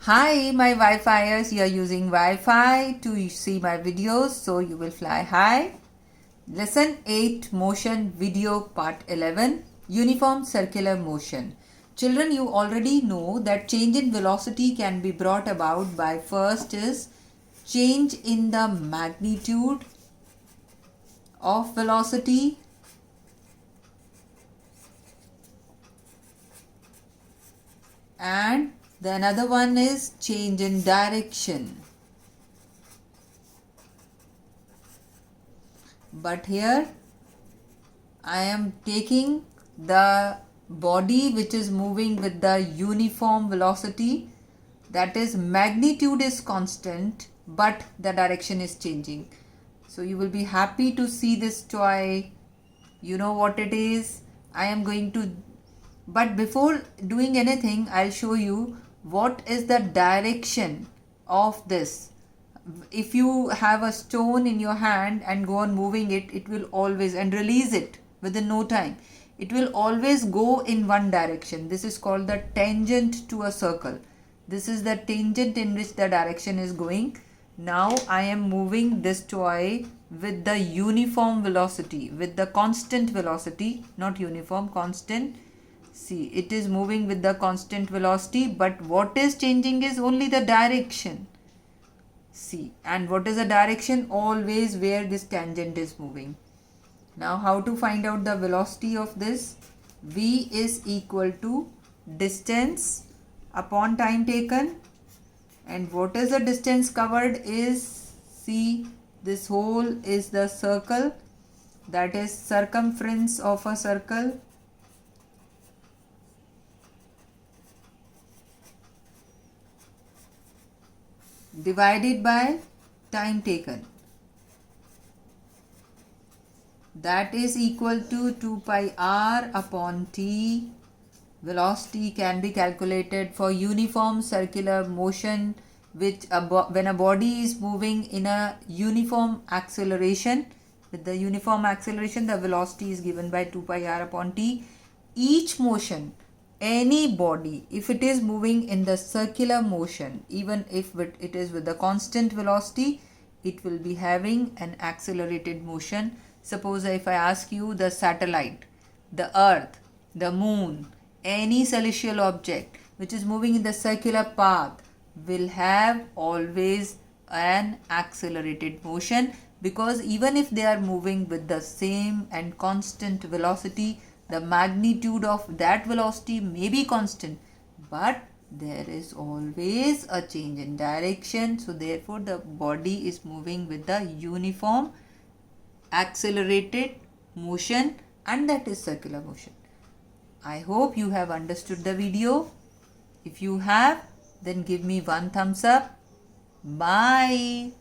Hi, my Wi-Fiers. You are using Wi-Fi to see my videos, so you will fly high. Lesson 8 Motion Video Part 11 Uniform Circular Motion. Children, you already know that change in velocity can be brought about by first is change in the magnitude of velocity, and the another one is change in direction. But here I am taking the body which is moving with the uniform velocity, that is magnitude is constant but the direction is changing. So you will be happy to see this toy. You know what it is. I am going to, but before doing anything, I'll show you what is the direction of this. If you have a stone in your hand and go on moving it, it will always, and release it within no time, it will always go in one direction. This is called the tangent to a circle. This is the tangent in which the direction is going. Now I am moving this toy with the uniform velocity, with the constant velocity, not uniform, constant. See, it is moving with the constant velocity, but what is changing is only the direction. See, and what is the direction? Always where this tangent is moving. Now how to find out the velocity of this? V is equal to distance upon time taken. And what is the distance covered is, see, this whole is the circle, that is circumference of a circle, divided by time taken. That is equal to 2 pi r upon t. Velocity can be calculated for uniform circular motion, which when a body is moving in a uniform acceleration. With the uniform acceleration, the velocity is given by 2 pi r upon t. Each motion, any body, if it is moving in the circular motion, even if it is with the constant velocity, it will be having an accelerated motion. Suppose if I ask you the satellite, the earth, the moon, any celestial object which is moving in the circular path will have always an accelerated motion, because even if they are moving with the same and constant velocity, the magnitude of that velocity may be constant, but there is always a change in direction. So therefore the body is moving with the uniform accelerated motion, and that is circular motion. I hope you have understood the video. If you have, then give me one thumbs up. Bye.